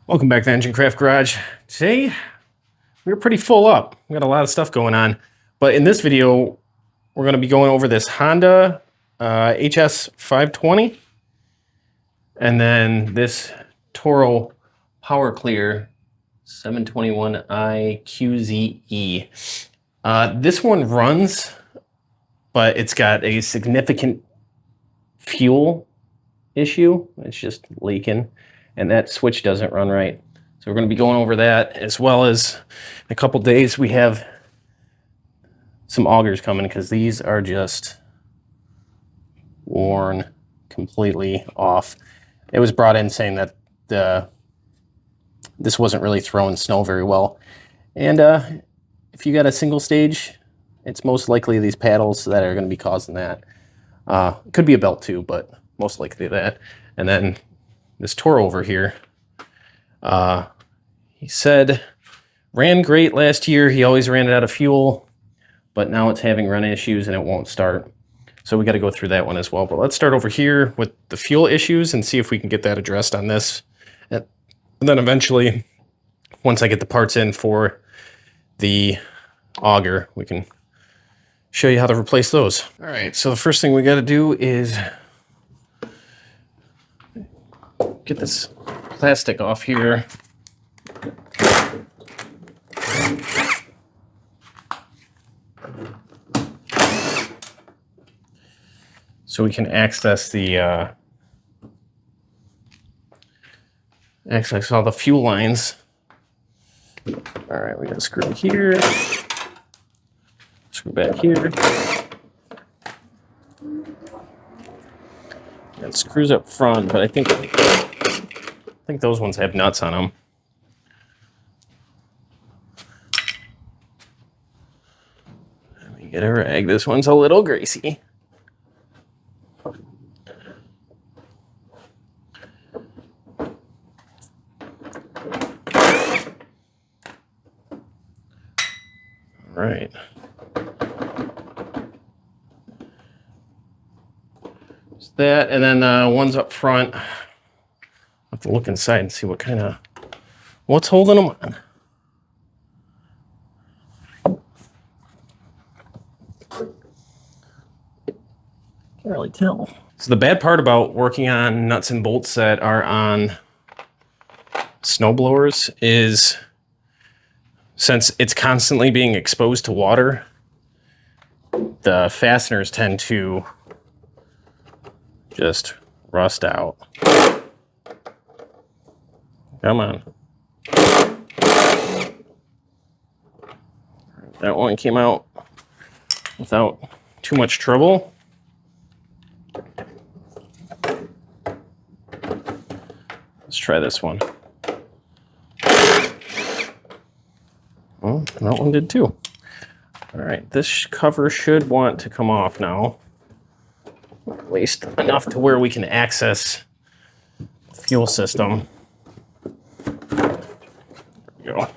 Welcome back to Engine Craft Garage. Today, we're pretty full up. We got a lot of stuff going on. But in this video, we're going to be going over this Honda HS520. And then this Toro Power 721i QZE. This one runs, but it's got a significant fuel issue. It's just leaking. And that switch doesn't run right. So we're going to be going over that, as well as in a couple days we have some augers coming because these are just worn completely off. It was brought in saying that this wasn't really throwing snow very well. And if you got a single stage, it's most likely these paddles that are going to be causing that. It could be a belt too, but most likely that. And then this Toro over here, he said, ran great last year. He always ran it out of fuel, but now it's having run issues and it won't start. So we got to go through that one as well. But let's start over here with the fuel issues and see if we can get that addressed on this. And then eventually, once I get the parts in for the auger, we can show you how to replace those. All right, so the first thing we got to do is get this plastic off here. So we can access the access all the fuel lines. All right, we got a screw here, screw back here. Got screws up front, but I think those ones have nuts on them. Let me get a rag. This one's a little greasy. All right. It's that, and then one's up front. I'll have to look inside and see what's holding them on. Can't really tell. So the bad part about working on nuts and bolts that are on snowblowers is, since it's constantly being exposed to water, the fasteners tend to just rust out. Come on. That one came out without too much trouble. Let's try this one. Well, that one did too. All right, this cover should want to come off now. At least enough to where we can access the fuel system. There we go.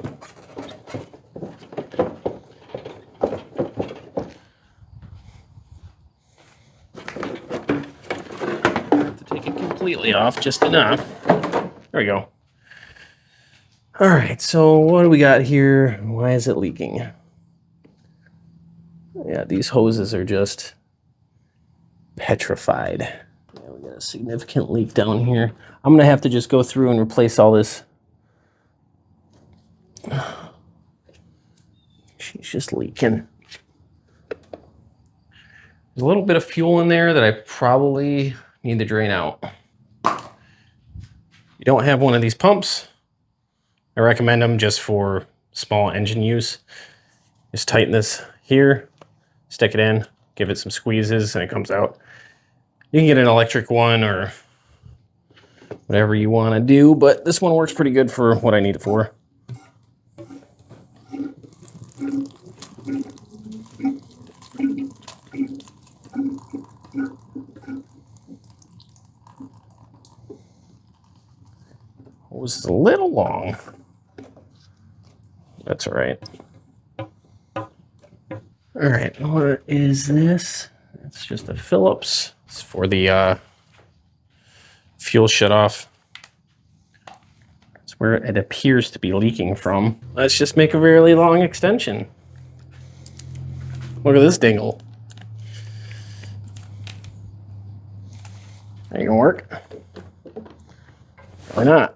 Have to take it completely off, just enough. There we go. All right, so what do we got here? Why is it leaking? Yeah, these hoses are just petrified. Yeah, we got a significant leak down here. I'm gonna have to just go through and replace all this. She's just leaking. There's a little bit of fuel in there that I probably need to drain out. You don't have one of these pumps, I recommend them just for small engine use. Just tighten this here, stick it in, give it some squeezes, and it comes out. You can get an electric one or whatever you want to do, but this one works pretty good for what I need it for. Hose is a little long. That's all right. All right, what is this? It's just a Phillips. It's for the fuel shutoff. It's where it appears to be leaking from. Let's just make a really long extension. Look at this dingle. Are you gonna work? Or not?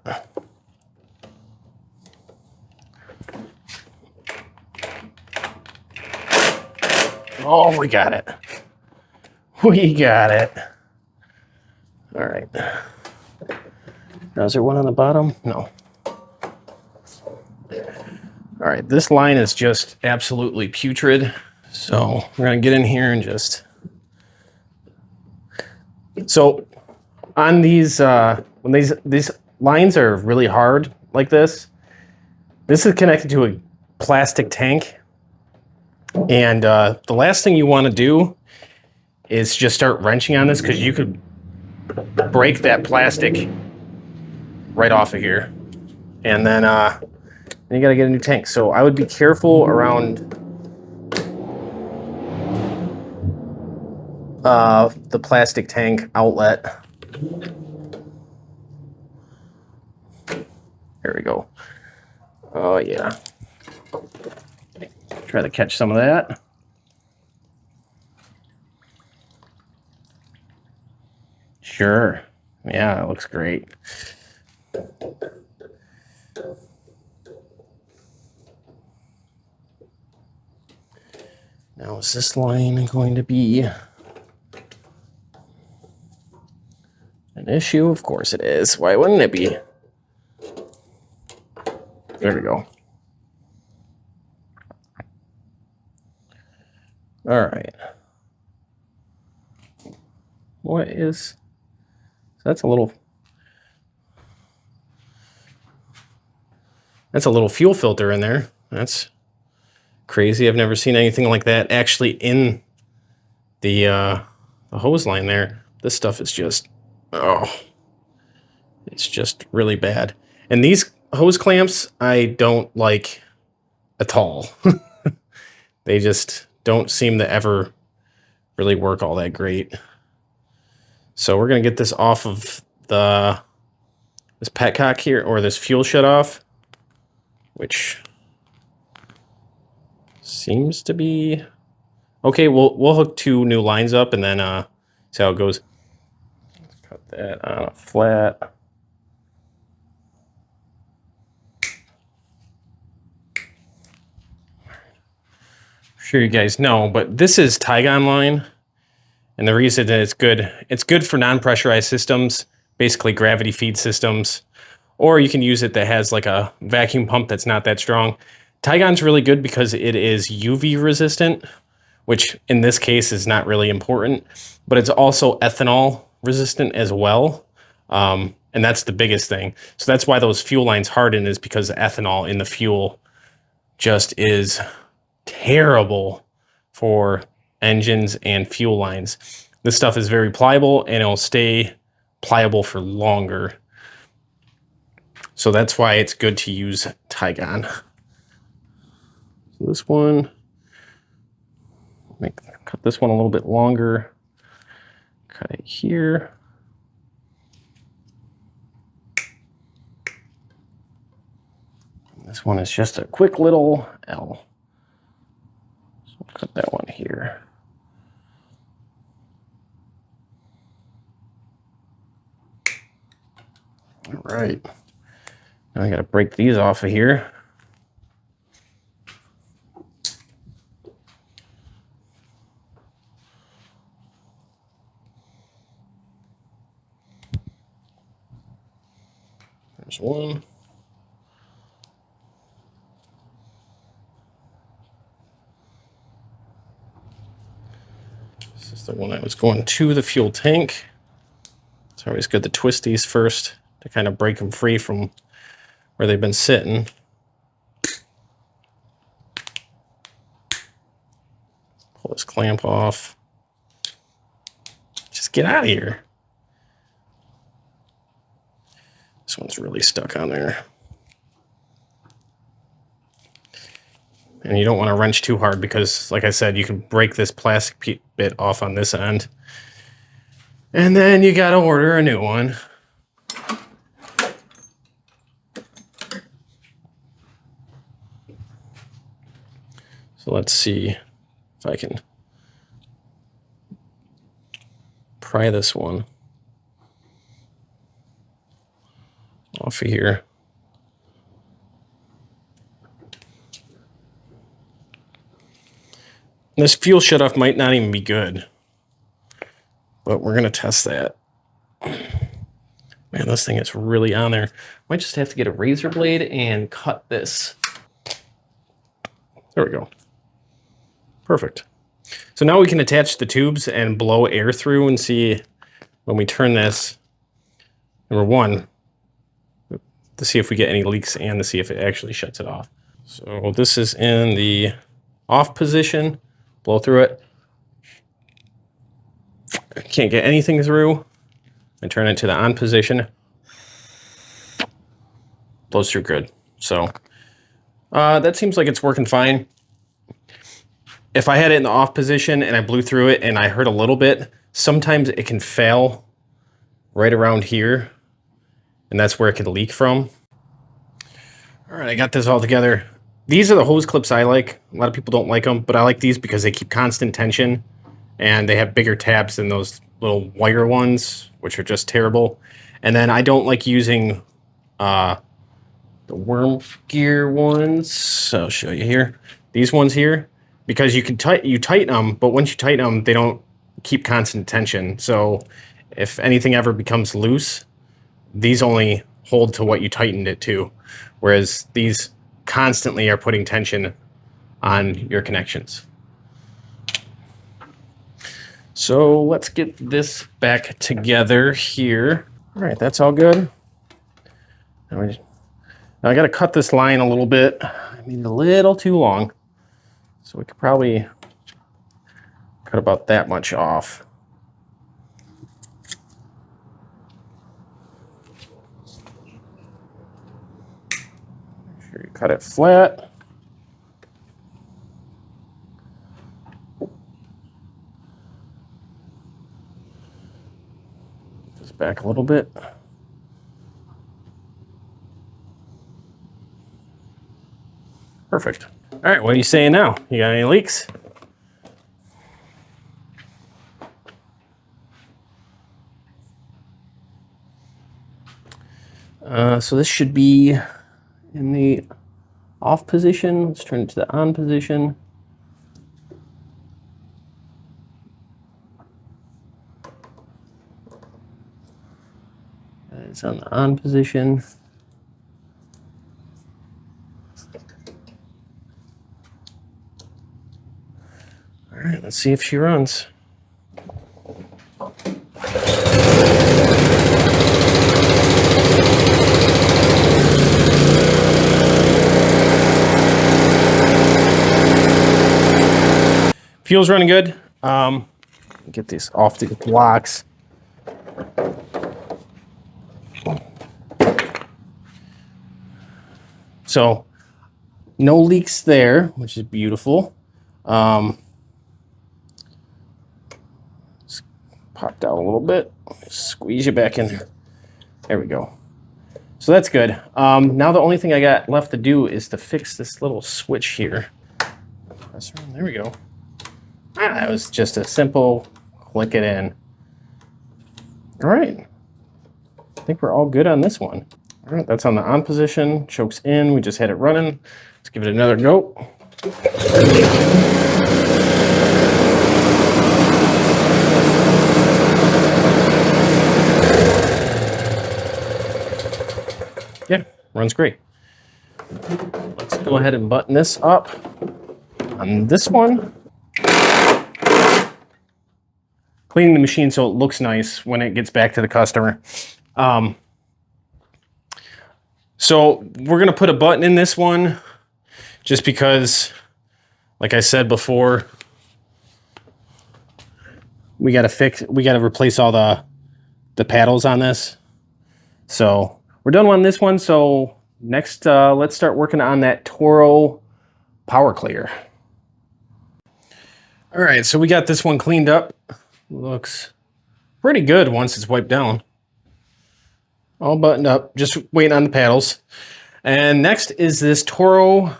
Oh, we got it. We got it. All right. Now, is there one on the bottom? No. All right, this line is just absolutely putrid. So we're gonna get in here and just... So on these, when these lines are really hard like this is connected to a plastic tank. And the last thing you wanna do is just start wrenching on this, because you could break that plastic right off of here. And then you gotta get a new tank. So I would be careful around the plastic tank outlet. There we go. Oh yeah. Try to catch some of that. Sure. Yeah, it looks great. Now, is this line going to be an issue? Of course it is. Why wouldn't it be? There we go. All right. What is... That's a little fuel filter in there. That's crazy. I've never seen anything like that actually in the hose line there. This stuff is just, oh, it's just really bad. And these hose clamps I don't like at all. They just don't seem to ever really work all that great. So we're gonna get this off of this petcock here, or this fuel shut off, which seems to be okay. We'll hook 2 new lines up and then see how it goes. Let's cut that on a flat. I'm sure you guys know, but this is Tygon line. And the reason that it's good for non-pressurized systems, basically gravity feed systems, or you can use it that has like a vacuum pump that's not that strong. Tygon's really good because it is UV resistant, which in this case is not really important, but it's also ethanol resistant as well. And that's the biggest thing. So that's why those fuel lines harden, is because ethanol in the fuel just is terrible for engines and fuel lines. This stuff is very pliable and it'll stay pliable for longer. So that's why it's good to use Tygon. So this one, cut this one a little bit longer. Cut it here. This one is just a quick little L. So we'll cut that one here. All right. Now I got to break these off of here. There's one. This is the one that was going to the fuel tank. It's always good to twist these first to kind of break them free from where they've been sitting. Pull this clamp off. Just get out of here. This one's really stuck on there. And you don't want to wrench too hard because, like I said, you can break this plastic bit off on this end. And then you got to order a new one. So let's see if I can pry this one off of here. This fuel shutoff might not even be good, but we're gonna test that. Man, this thing is really on there. Might just have to get a razor blade and cut this. There we go. Perfect. So now we can attach the tubes and blow air through and see when we turn this, number one, to see if we get any leaks and to see if it actually shuts it off. So this is in the off position, blow through it. Can't get anything through. I turn it to the on position. Blows through good. So that seems like it's working fine. If I had it in the off position and I blew through it and I heard a little bit, sometimes it can fail right around here, and that's where it could leak from. All right, I got this all together. These are the hose clips I like. A lot of people don't like them, but I like these because they keep constant tension and they have bigger tabs than those little wire ones, which are just terrible. And then I don't like using the worm gear ones. I'll show you here. These ones here, because you can tighten them, but once you tighten them, they don't keep constant tension. So if anything ever becomes loose, these only hold to what you tightened it to, whereas these constantly are putting tension on your connections. So let's get this back together here. All right, that's all good. Now I got to cut this line a little bit. I mean, a little too long. So we could probably cut about that much off. Make sure you cut it flat. Just back a little bit. Perfect. All right, what are you saying now? You got any leaks? So this should be in the off position. Let's turn it to the on position. It's on the on position. All right, let's see if she runs. Fuel's running good. Get this off the blocks. So no leaks there, which is beautiful. Just pop down a little bit, squeeze you back in there. There we go. So that's good. Now the only thing I got left to do is to fix this little switch here. There we go. That was just a simple click it in. All right. I think we're all good on this one. All right, that's on the on position, chokes in. We just had it running. Let's give it another go. Yeah, runs great. Let's go ahead and button this up on this one. Cleaning the machine so it looks nice when it gets back to the customer. So we're gonna put a button in this one just because, like I said before, we gotta replace all the paddles on this. So we're done on this one. So next, let's start working on that Toro Power Clear. All right, so we got this one cleaned up. Looks pretty good once it's wiped down. All buttoned up, just waiting on the paddles. And next is this Toro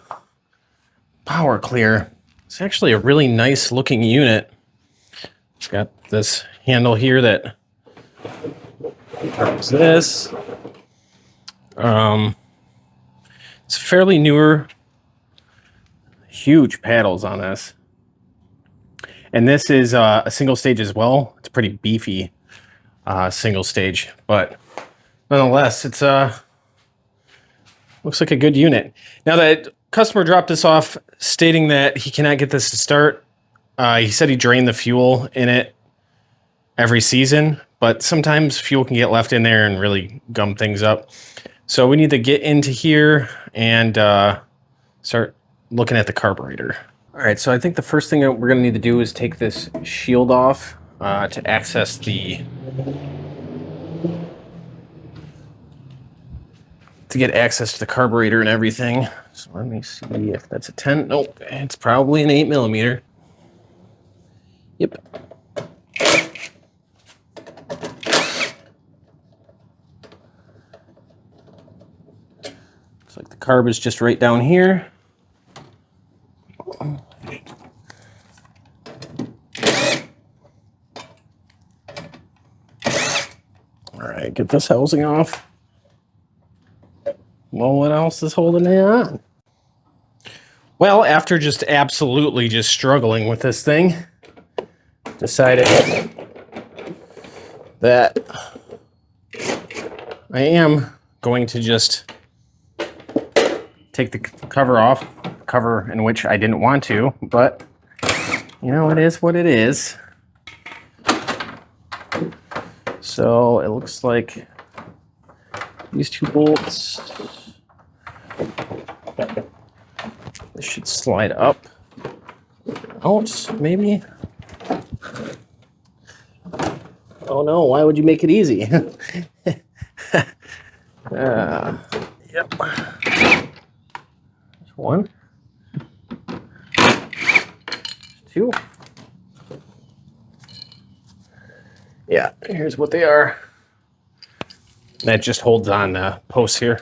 Power Clear. It's actually a really nice looking unit. It's got this handle here that covers this. It's fairly newer. Huge paddles on this. And this is a single stage as well. It's pretty beefy single stage, but nonetheless, it's looks like a good unit. Now, that customer dropped this off stating that he cannot get this to start. He said he drained the fuel in it every season, but sometimes fuel can get left in there and really gum things up. So we need to get into here and start looking at the carburetor. All right, so I think the first thing that we're gonna need to do is take this shield off to access to get access to the carburetor and everything. So let me see if that's a 10. Nope, it's probably an 8mm. Yep. Looks like the carb is just right down here. All right, get this housing off. Well, what else is holding it on? Well, after just absolutely just struggling with this thing, decided that I am going to just take the cover off, cover in which I didn't want to, but you know, it is what it is. So it looks like these two bolts, this should slide up. Ouch, maybe. Oh no, why would you make it easy? Yep. There's one. Two. Yeah, here's what they are. That just holds on the posts here.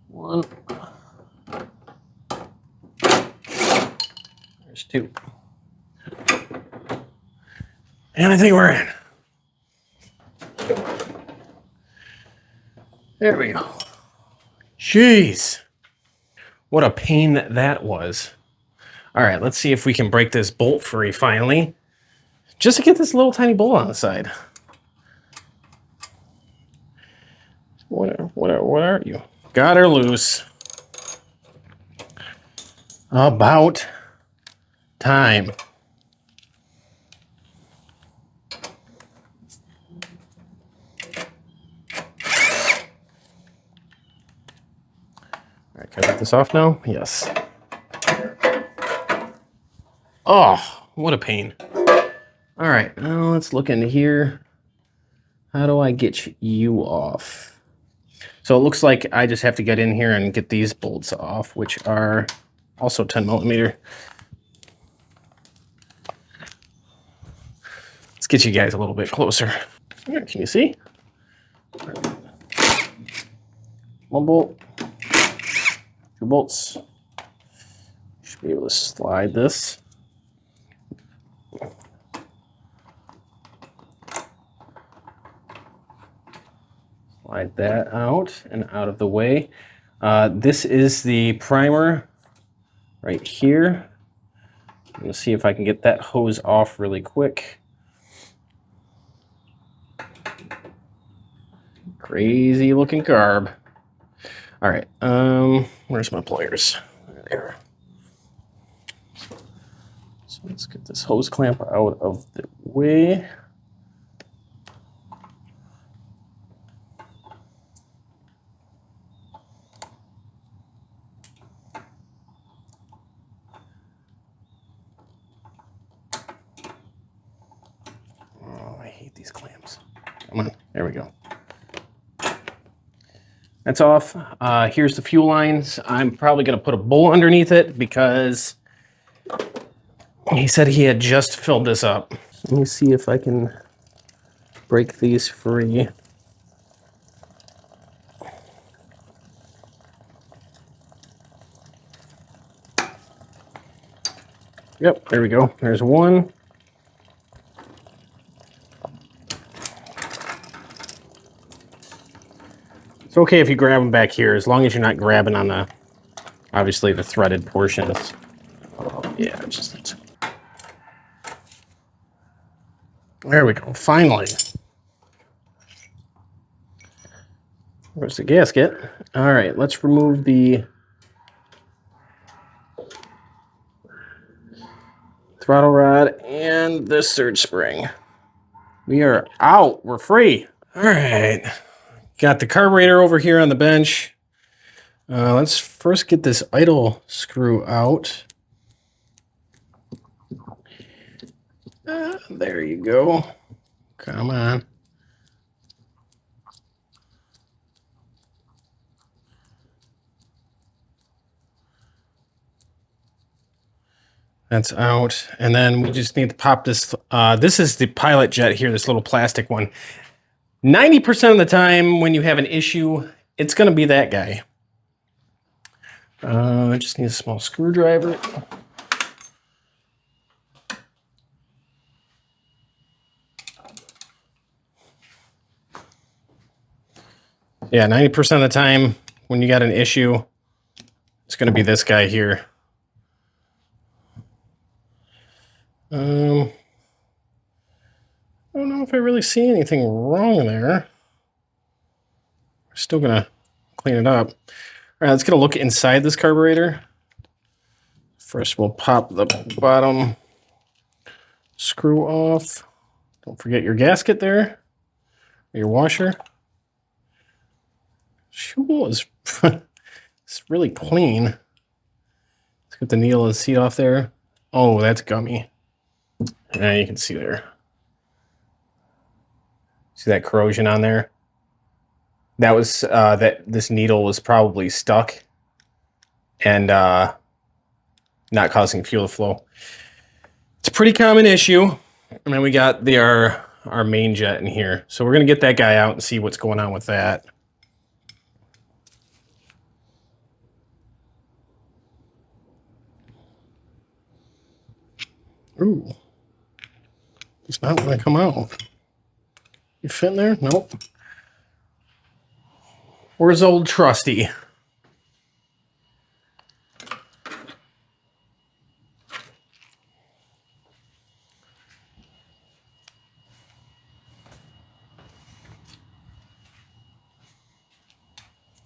One. There's two. And I think we're in. There we go. Jeez. What a pain that was. All right, let's see if we can break this bolt free finally. Just to get this little tiny bolt on the side. What are you? Got her loose. About time. All right, can I get this off now? Yes. Oh, what a pain. All right, now let's look into here. How do I get you off? So it looks like I just have to get in here and get these bolts off, which are also 10mm. Let's get you guys a little bit closer. All right, can you see? One bolt, two bolts. Should be able to slide this. Slide that out and out of the way. This is the primer right here. I'm gonna see if I can get that hose off really quick. Crazy looking carb. All right, where's my pliers? There. So let's get this hose clamp out of the way. These clamps. Come on, there we go. That's off. Here's the fuel lines. I'm probably gonna put a bowl underneath it because he said he had just filled this up. Let me see if I can break these free. Yep, there we go. There's one. It's okay if you grab them back here, as long as you're not grabbing on the, obviously, the threaded portions. Yeah, just... There we go, finally. There's the gasket. All right, let's remove the throttle rod and this surge spring. We are out, we're free. All right, got the carburetor over here on the bench. Let's first get this idle screw out. There you go. Come on. That's out. And then we just need to pop this. This is the pilot jet here, this little plastic one. 90% of the time when you have an issue, it's going to be that guy. I just need a small screwdriver. Yeah, 90% of the time when you got an issue, it's going to be this guy here. I don't know if I really see anything wrong there. We're still going to clean it up. All right, let's get a look inside this carburetor. First, we'll pop the bottom screw off. Don't forget your gasket there, your washer. Fuel is it's really clean. Let's get the needle and seat off there. Oh, that's gummy. Yeah, you can see there. See that corrosion on there? That was this needle was probably stuck and not causing fuel flow. It's a pretty common issue. And then we got our main jet in here. So we're gonna get that guy out and see what's going on with that. Ooh, it's not gonna come out. You fit in there? Nope. Where's old Trusty?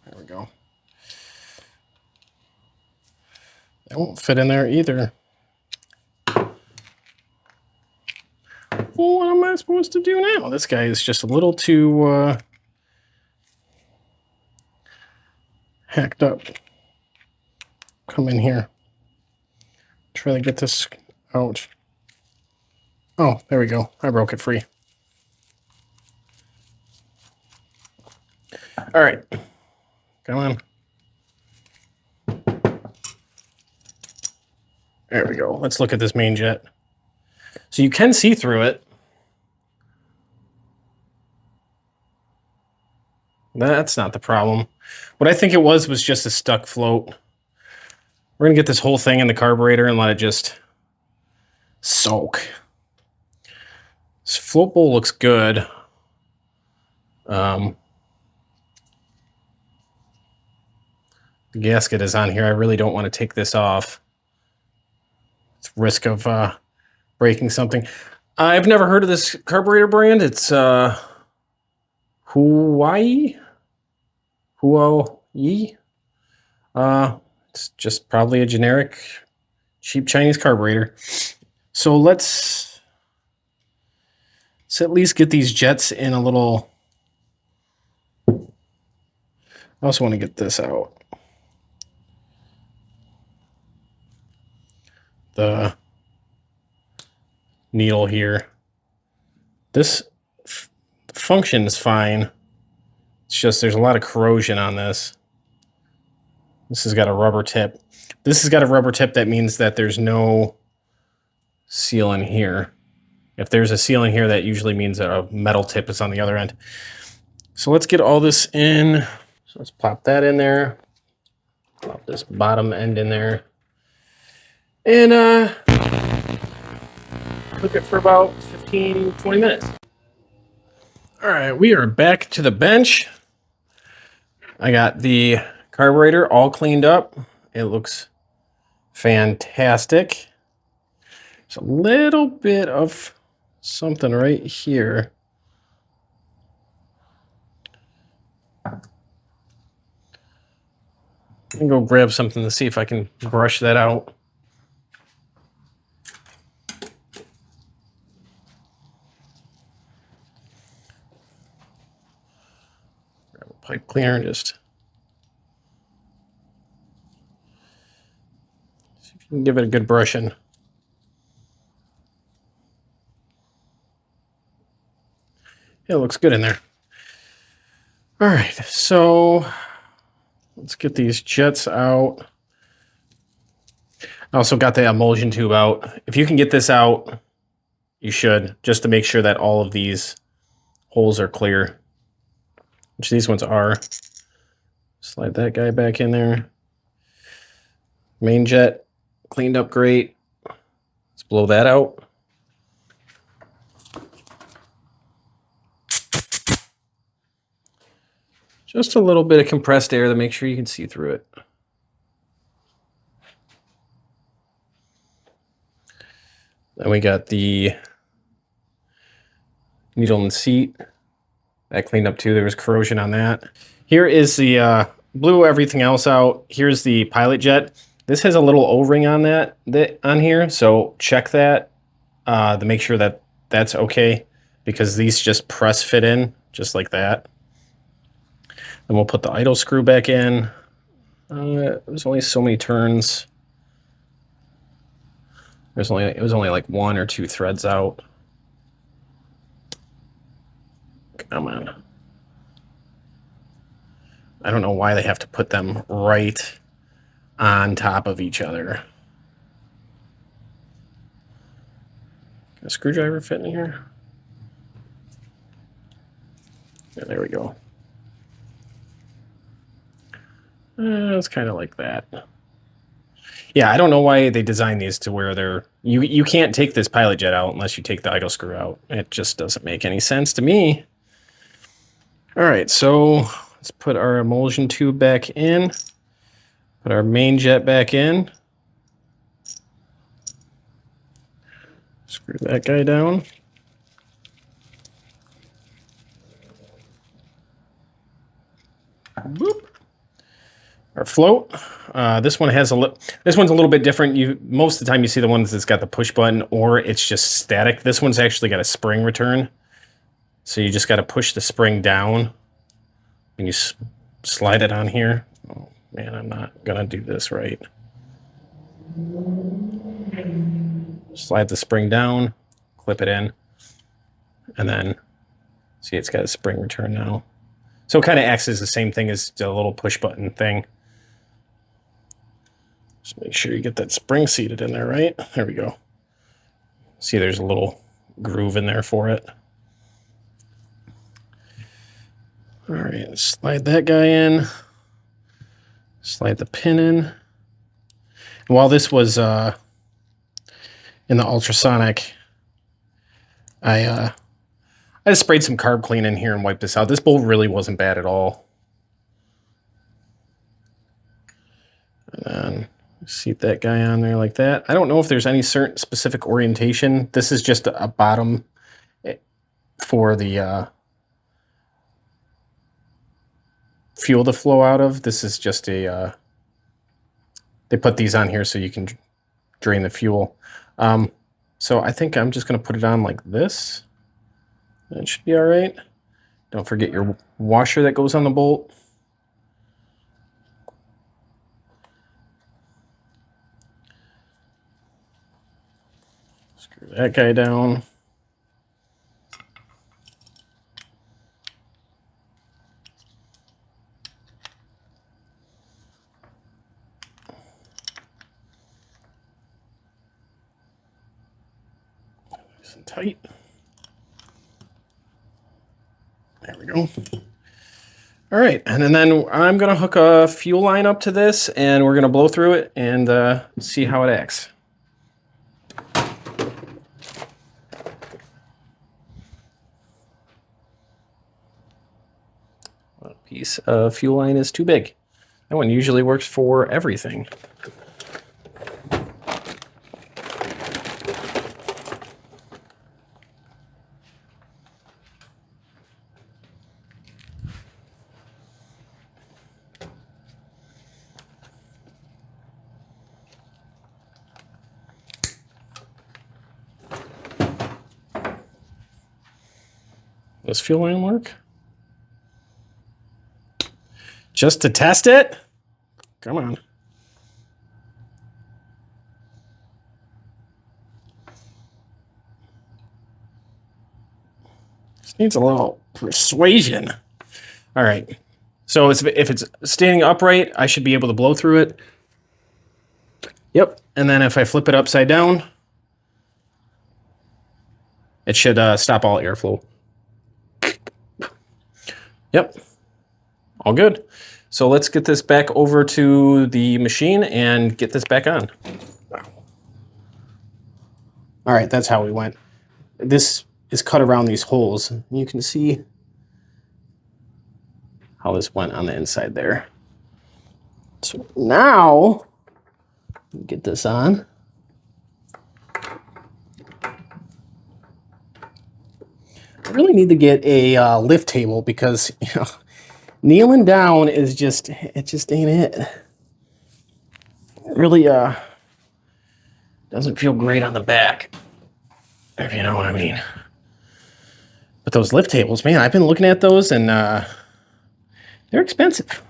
There we go. That won't fit in there either. Well, what am I supposed to do now? This guy is just a little too hacked up. Come in here. Try to get this out. Oh, there we go. I broke it free. All right. Come on. There we go. Let's look at this main jet. So you can see through it. That's not the problem. What I think it was just a stuck float. We're gonna get this whole thing in the carburetor and let it just soak. This float bowl looks good. The gasket is on here. I really don't want to take this off. It's risk of breaking something. I've never heard of this carburetor brand. It's Huawei. It's just probably a generic cheap Chinese carburetor. So let's at least get these jets in a little. I also want to get this out. The needle here. This function is fine. It's just there's a lot of corrosion on this. This has got a rubber tip. This has got a rubber tip. That means that there's no seal in here. If there's a seal in here, that usually means a metal tip is on the other end. So let's get all this in. So let's pop that in there. Pop this bottom end in there. And cook it for about 15, 20 minutes. All right, we are back to the bench. I got the carburetor all cleaned up. It looks fantastic. There's a little bit of something right here. I'm gonna go grab something to see if I can brush that out. Grab a pipe cleaner and just see if you can give it a good brushing. It looks good in there. All right, so let's get these jets out. I also got the emulsion tube out. If you can get this out, you should, just to make sure that all of these holes are clear, which these ones are. Slide that guy back in there. Main jet cleaned up great. Let's blow that out. Just a little bit of compressed air to make sure you can see through it. Then we got the needle and seat. That cleaned up too. There was corrosion on that. Here is the, blew everything else out. Here's the pilot jet. This has a little O-ring on that on here, so check that to make sure that that's okay, because these just press fit in just like that. Then we'll put the idle screw back in. There's only so many turns. It was only like 1 or 2 threads out. Come on. I don't know why they have to put them right on top of each other. Can a screwdriver fit in here? Yeah, there we go. It's kind of like that. Yeah, I don't know why they designed these to where they're... You can't take this pilot jet out unless you take the idle screw out. It just doesn't make any sense to me. All right, so let's put our emulsion tube back in. Put our main jet back in. Screw that guy down. Boop. Our float. This one has this one's a little bit different. Most of the time you see the ones that's got the push button or it's just static. This one's actually got a spring return. So you just got to push the spring down and you slide it on here. Oh man, I'm not gonna do this right. Slide the spring down, clip it in, and then see it's got a spring return now. So it kind of acts as the same thing as the little push button thing. Just make sure you get that spring seated in there, right? There we go. See, there's a little groove in there for it. All right, slide that guy in. Slide the pin in. And while this was in the ultrasonic, I just sprayed some carb clean in here and wiped this out. This bolt really wasn't bad at all. And then seat that guy on there like that. I don't know if there's any certain specific orientation. This is just a bottom for the fuel to flow out of. This is just a, they put these on here so you can drain the fuel. So I think I'm just going to put it on like this. That should be all right. Don't forget your washer that goes on the bolt. Screw that guy down. Nice and tight. There we go. All right, and then I'm gonna hook a fuel line up to this and we're gonna blow through it and see how it acts. piece of fuel line is too big. That one usually works for everything. Does fuel line work? Just to test it? Come on. This needs a little persuasion. All right. So if it's standing upright, I should be able to blow through it. Yep. And then if I flip it upside down, it should stop all airflow. Yep. All good. So let's get this back over to the machine and get this back on. All right, that's how we went. This is cut around these holes. You can see how this went on the inside there. So now, get this on. I really need to get a lift table because, you know, kneeling down is just, it just ain't it. It really doesn't feel great on the back, if you know what I mean. But those lift tables, man, I've been looking at those and they're expensive.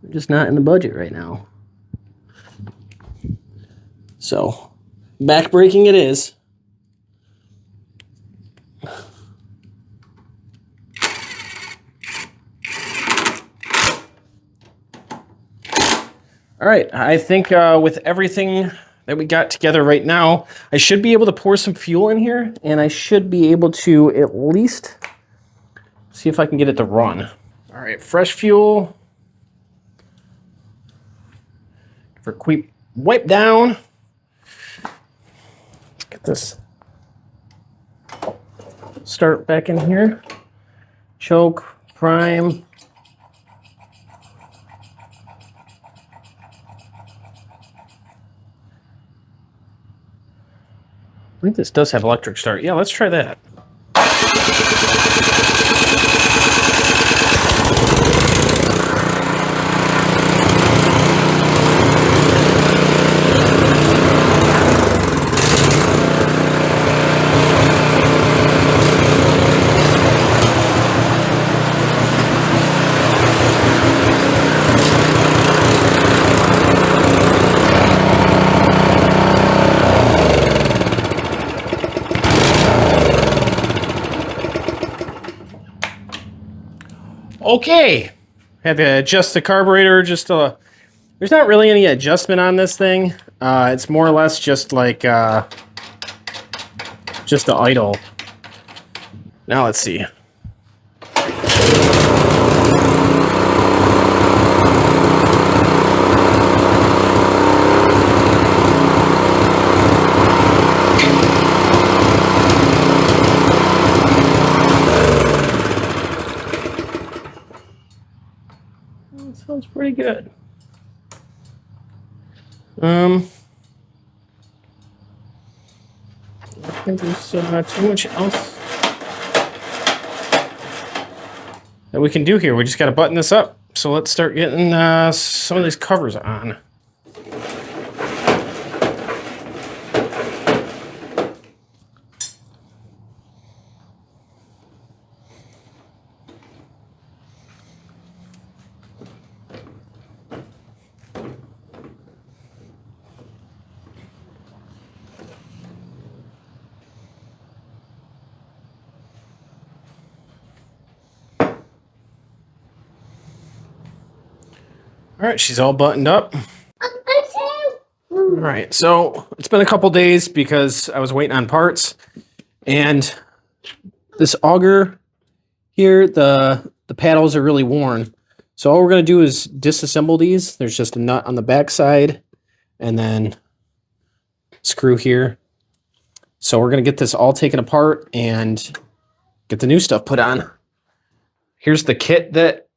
They're just not in the budget right now. So, back breaking it is. All right, I think with everything that we got together right now, I should be able to pour some fuel in here, and I should be able to at least see if I can get it to run. All right, fresh fuel. For quick wipe down. Let's get this. Start back in here. Choke, prime. I think this does have electric start. Yeah, let's try that. Okay, had to adjust the carburetor. There's not really any adjustment on this thing. It's more or less just like just the idle. Now let's see. Sounds pretty good. I think there's too much else that we can do here. We just got to button this up. So let's start getting some of these covers on. All right, she's all buttoned up. All right, so it's been a couple days because I was waiting on parts, and this auger here, the paddles are really worn. So all we're gonna do is disassemble these. There's just a nut on the back side, and then screw here. So we're gonna get this all taken apart and get the new stuff put on. Here's the kit that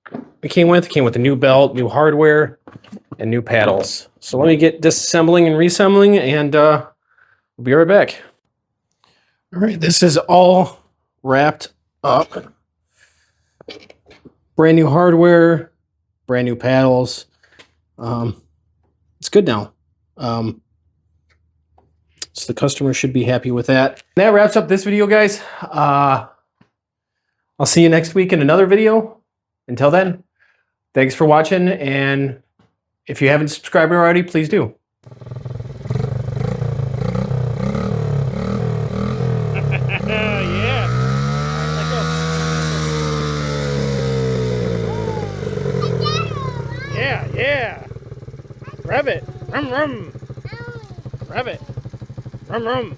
it came with. It came with a new belt, new hardware, and new paddles. So let me get disassembling and reassembling, and we'll be right back. All right, this is all wrapped up. Brand new hardware, brand new paddles. It's good now. So the customer should be happy with that. That wraps up this video, guys. I'll see you next week in another video. Until then, thanks for watching, and if you haven't subscribed already, please do. Yeah. Yeah, yeah. Rev it. Rum, rum. Rev it. Rum, rum.